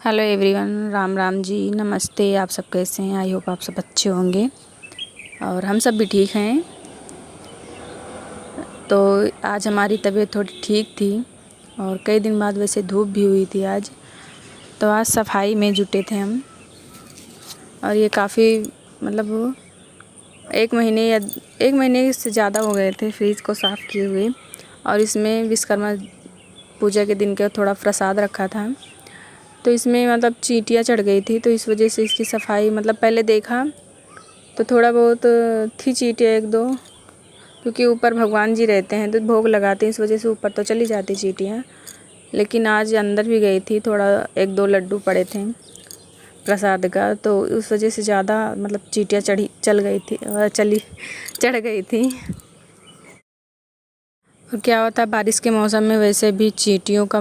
Hello everyone, Ram Ram ji, नमस्ते। आप सब कैसे हैं? आई होप आप सब अच्छे होंगे और हम सब भी ठीक हैं। तो आज हमारी तबीयत थोड़ी ठीक थी और कई दिन बाद वैसे धूप भी हुई थी आज। तो आज सफाई में जुटे थे हम और ये काफ़ी मतलब एक महीने से ज़्यादा हो गए थे फ्रिज को साफ़ किए हुए। और इसमें विश्वकर्मा पूजा के दिन का थोड़ा प्रसाद रखा था, तो इसमें मतलब चींटियाँ चढ़ गई थी। तो इस वजह से इसकी सफाई पहले देखा तो थोड़ा बहुत थी चींटियाँ एक दो, क्योंकि ऊपर भगवान जी रहते हैं तो भोग लगाते हैं, इस वजह से ऊपर तो चली जाती चींटियाँ। लेकिन आज अंदर भी गई थी, थोड़ा एक दो लड्डू पड़े थे प्रसाद का, तो उस वजह से ज़्यादा चींटियाँ चढ़ गई थी। और क्या होता है बारिश के मौसम में वैसे भी चींटियों का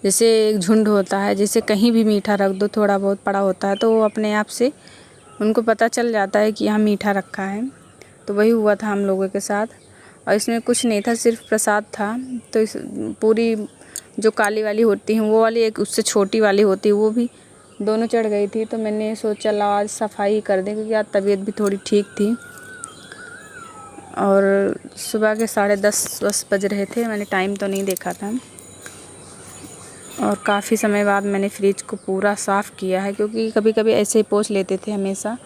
जैसे एक झुंड होता है, जैसे कहीं भी मीठा रख दो थोड़ा बहुत पड़ा होता है तो वो अपने आप से उनको पता चल जाता है कि यहाँ मीठा रखा है। तो वही हुआ था हम लोगों के साथ। और इसमें कुछ नहीं था, सिर्फ प्रसाद था। तो इस पूरी जो काली वाली होती हैं वो वाली, एक उससे छोटी वाली होती है, वो भी दोनों चढ़ गई थी। तो मैंने सोचा ला आज सफाई कर दें, क्योंकि आज तबीयत भी थोड़ी ठीक थी। और सुबह के 10:30 बज रहे थे, मैंने टाइम तो नहीं देखा था। और काफ़ी समय बाद मैंने फ्रिज को पूरा साफ़ किया है, क्योंकि कभी कभी ऐसे ही पोंछ लेते थे हमेशा।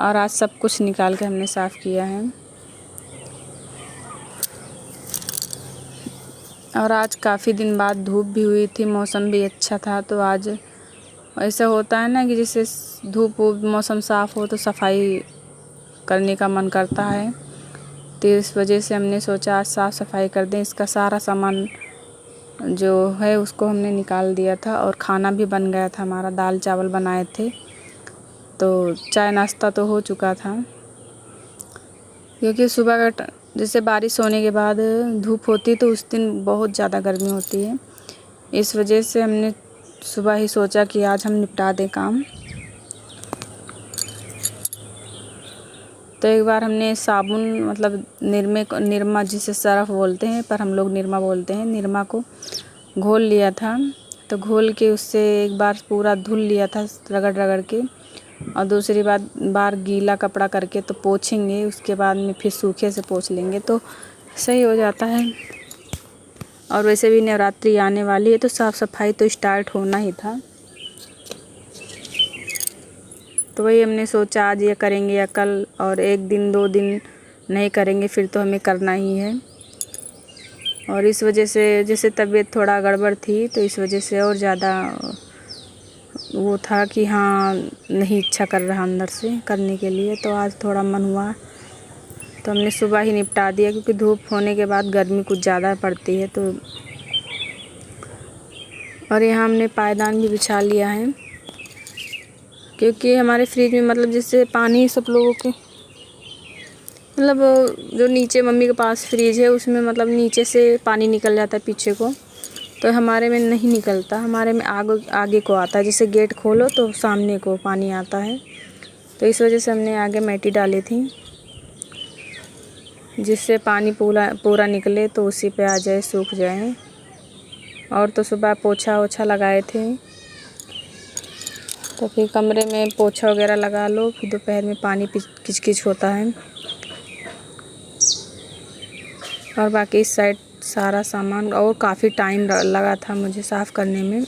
और आज सब कुछ निकाल के हमने साफ़ किया है। और आज काफ़ी दिन बाद धूप भी हुई थी, मौसम भी अच्छा था। तो आज ऐसा होता है ना कि जैसे धूप मौसम साफ़ हो तो सफाई करने का मन करता है। तो इस वजह से हमने सोचा आज साफ़ सफाई कर दें। इसका सारा सामान जो है उसको हमने निकाल दिया था और खाना भी बन गया था हमारा, दाल चावल बनाए थे। तो चाय नाश्ता तो हो चुका था, क्योंकि सुबह का जैसे बारिश होने के बाद धूप होती है तो उस दिन बहुत ज़्यादा गर्मी होती है। इस वजह से हमने सुबह ही सोचा कि आज हम निपटा दें काम। तो एक बार हमने साबुन निरमा जिसे सर्फ बोलते हैं, पर हम लोग निरमा बोलते हैं, निरमा को घोल लिया था। तो घोल के उससे एक बार पूरा धुल लिया था रगड़ रगड़ के, और दूसरी बार गीला कपड़ा करके तो पोंछेंगे। उसके बाद में फिर सूखे से पोंछ लेंगे तो सही हो जाता है। और वैसे भी नवरात्रि आने वाली है तो साफ़ सफाई तो स्टार्ट होना ही था। तो वही हमने सोचा आज ये करेंगे या कल, और एक दिन 2 दिन नहीं करेंगे फिर तो हमें करना ही है। और इस वजह से जैसे तबीयत थोड़ा गड़बड़ थी तो इस वजह से और ज़्यादा वो था कि हाँ नहीं इच्छा कर रहा अंदर से करने के लिए। तो आज थोड़ा मन हुआ तो हमने सुबह ही निपटा दिया, क्योंकि धूप होने के बाद गर्मी कुछ ज़्यादा पड़ती है। तो और यहाँ हमने पायदान भी बिछा लिया है, क्योंकि हमारे फ्रिज में जैसे पानी सब लोगों के जो नीचे मम्मी के पास फ्रिज है उसमें नीचे से पानी निकल जाता है पीछे को, तो हमारे में नहीं निकलता। हमारे में आगे को आता है, जैसे गेट खोलो तो सामने को पानी आता है। तो इस वजह से हमने आगे मैटी डाली थी, जिससे पानी पूरा निकले तो उसी पे आ जाए, सूख जाए। और तो सुबह पोछा ओछा लगाए थे, तो फिर कमरे में पोछा वगैरह लगा लो, फिर दोपहर में पानी किचकिच होता है। और बाकी इस साइड सारा सामान, और काफ़ी टाइम लगा था मुझे साफ़ करने में,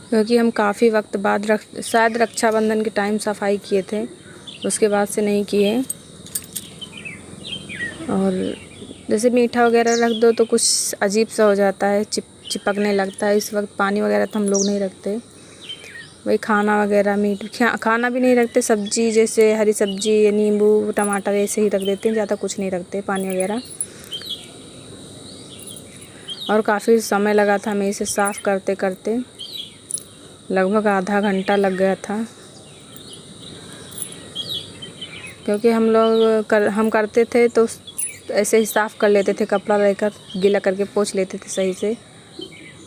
क्योंकि हम काफ़ी वक्त बाद शायद रक्षाबंधन के टाइम सफाई किए थे, उसके बाद से नहीं किए। और जैसे मीठा वगैरह रख दो तो कुछ अजीब सा हो जाता है, चिपकने लगता है। इस वक्त पानी वगैरह तो हम लोग नहीं रखते, वही खाना वगैरह खाना भी नहीं रखते, सब्जी जैसे हरी सब्जी, नींबू टमाटर ऐसे ही रख देते हैं, ज़्यादा कुछ नहीं रखते पानी वगैरह। और काफ़ी समय लगा था हमें इसे साफ़ करते करते, लगभग आधा घंटा लग गया था, क्योंकि हम करते थे तो ऐसे ही साफ़ कर लेते थे, कपड़ा लेकर गीला करके पोंछ लेते थे सही से।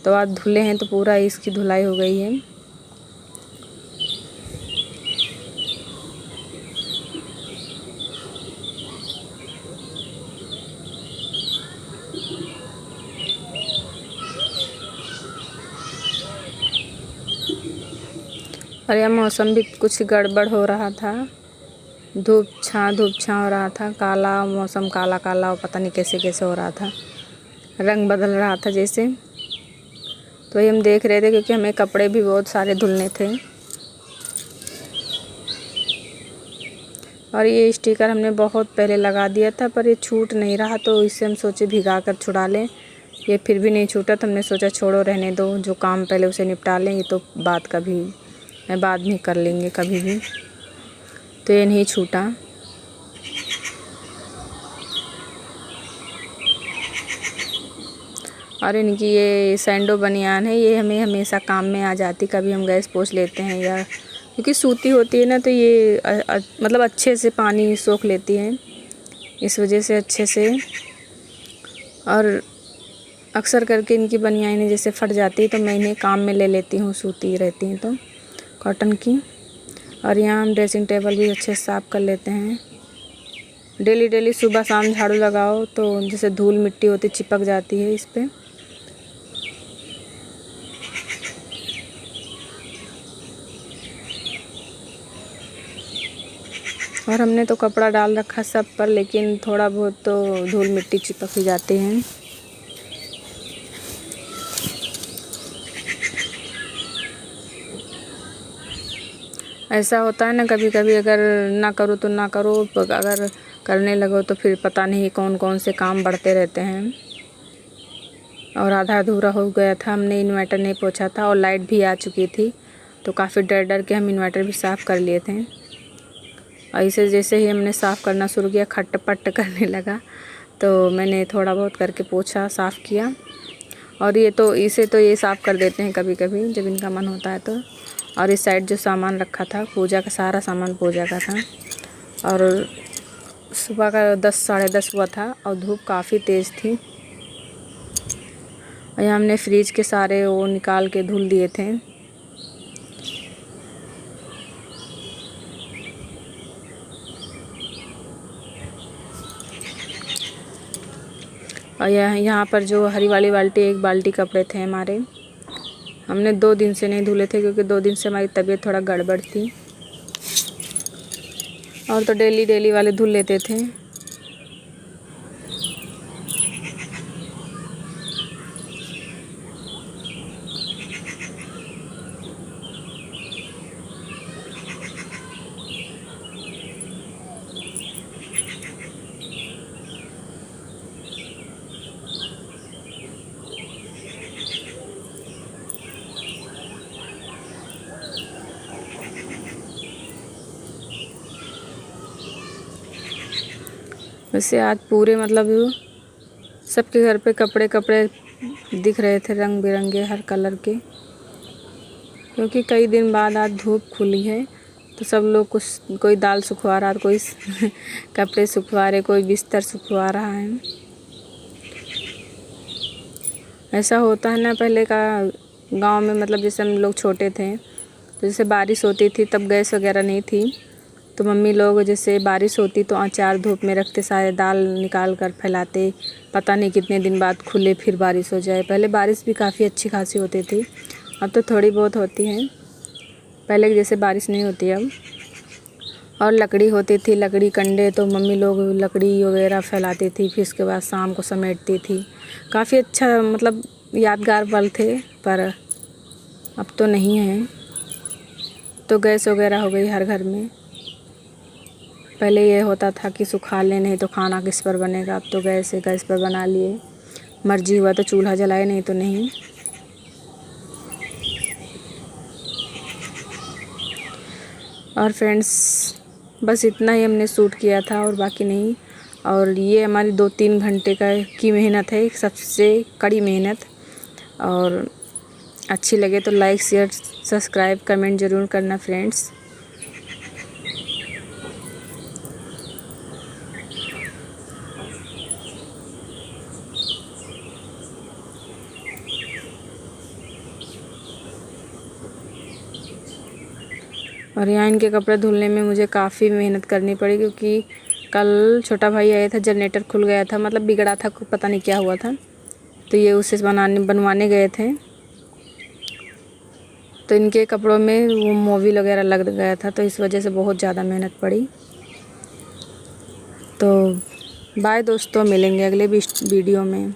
तो आज धुले हैं तो पूरा इसकी धुलाई हो गई है। और यह मौसम भी कुछ गड़बड़ हो रहा था, धूप छाँव हो रहा था, काला मौसम, काला काला और पता नहीं कैसे कैसे हो रहा था, रंग बदल रहा था जैसे। तो ये हम देख रहे थे क्योंकि हमें कपड़े भी बहुत सारे धुलने थे। और ये स्टिकर हमने बहुत पहले लगा दिया था पर ये छूट नहीं रहा, तो इससे हम सोचे भिगा कर छुड़ा लें। ये फिर भी नहीं छूटा तो हमने सोचा छोड़ो रहने दो, जो काम पहले उसे निपटा लें, ये तो बाद में कर लेंगे कभी भी। तो ये नहीं छूटा। और इनकी ये सैंडो बनियान है, ये हमें हमेशा काम में आ जाती, कभी हम गैस पोंछ लेते हैं या क्योंकि सूती होती है ना, तो ये मतलब अच्छे से पानी सोख लेती है, इस वजह से अच्छे से। और अक्सर करके इनकी बनियानें जैसे फट जाती है तो मैं इन्हें काम में ले लेती हूँ, सूती रहती हैं तो कॉटन की। और यहाँ हम ड्रेसिंग टेबल भी अच्छे से साफ़ कर लेते हैं। डेली सुबह शाम झाड़ू लगाओ तो जैसे धूल मिट्टी होती चिपक जाती है इस पर। और हमने तो कपड़ा डाल रखा सब पर, लेकिन थोड़ा बहुत तो धूल मिट्टी चिपक ही जाती हैं। ऐसा होता है ना कभी कभी, अगर ना करो तो ना करो, अगर करने लगो तो फिर पता नहीं कौन कौन से काम बढ़ते रहते हैं। और आधा अधूरा हो गया था, हमने इन्वर्टर नहीं पोंछा था और लाइट भी आ चुकी थी, तो काफ़ी डर के हम इन्वर्टर भी साफ़ कर लिए थे। और इसे जैसे ही हमने साफ़ करना शुरू किया खट-पट करने लगा, तो मैंने थोड़ा बहुत करके पोंछा, साफ़ किया। और इसे तो ये साफ़ कर देते हैं कभी कभी जब इनका मन होता है तो। और इस साइड जो सामान रखा था पूजा का, सारा सामान पूजा का था। और सुबह का 10 साढ़े 10 हुआ था और धूप काफ़ी तेज़ थी। और यहाँ हमने फ्रिज के सारे वो निकाल के धुल दिए थे। और यहाँ पर जो हरी वाली बाल्टी, एक बाल्टी कपड़े थे हमारे, हमने 2 दिन से नहीं धुले थे क्योंकि 2 दिन से हमारी तबीयत थोड़ा गड़बड़ थी। और तो डेली वाले धुल लेते थे। वैसे आज पूरे मतलब सबके घर पे कपड़े दिख रहे थे, रंग बिरंगे हर कलर के, क्योंकि कई दिन बाद आज धूप खुली है तो सब लोग कोई दाल सुखवा रहा, कोई कपड़े सुखवा रहे, कोई बिस्तर सुखवा रहा है। ऐसा होता है ना पहले का गांव में, मतलब जैसे हम लोग छोटे थे तो जैसे बारिश होती थी तब गैस वगैरह नहीं थी, तो मम्मी लोग जैसे बारिश होती तो अचार धूप में रखते, सारे दाल निकाल कर फैलाते, पता नहीं कितने दिन बाद खुले फिर बारिश हो जाए। पहले बारिश भी काफ़ी अच्छी खासी होती थी, अब तो थोड़ी बहुत होती है, पहले की जैसे बारिश नहीं होती अब। और लकड़ी होती थी, लकड़ी कंडे, तो मम्मी लोग लकड़ी वगैरह फैलाती थी, फिर उसके बाद शाम को समेटती थी। काफ़ी अच्छा मतलब यादगार पल थे, पर अब तो नहीं है। तो गैस वगैरह हो गई हर घर में। पहले ये होता था कि सुखा लें, नहीं तो खाना किस पर बनेगा, अब तो गैस पर बना लिए, मर्जी हुआ तो चूल्हा जलाए, नहीं तो नहीं। और फ्रेंड्स बस इतना ही हमने शूट किया था और बाकी नहीं। और ये हमारी 2-3 घंटे की मेहनत है, सबसे कड़ी मेहनत। और अच्छी लगे तो लाइक शेयर सब्सक्राइब कमेंट ज़रूर करना फ्रेंड्स। और यहाँ इनके कपड़े धुलने में मुझे काफ़ी मेहनत करनी पड़ी, क्योंकि कल छोटा भाई आया था, जनरेटर खुल गया था, मतलब बिगड़ा था, पता नहीं क्या हुआ था, तो ये उसे बनवाने गए थे। तो इनके कपड़ों में वो मोबिल वगैरह लग गया था, तो इस वजह से बहुत ज़्यादा मेहनत पड़ी। तो बाय दोस्तों, मिलेंगे अगले वीडियो में।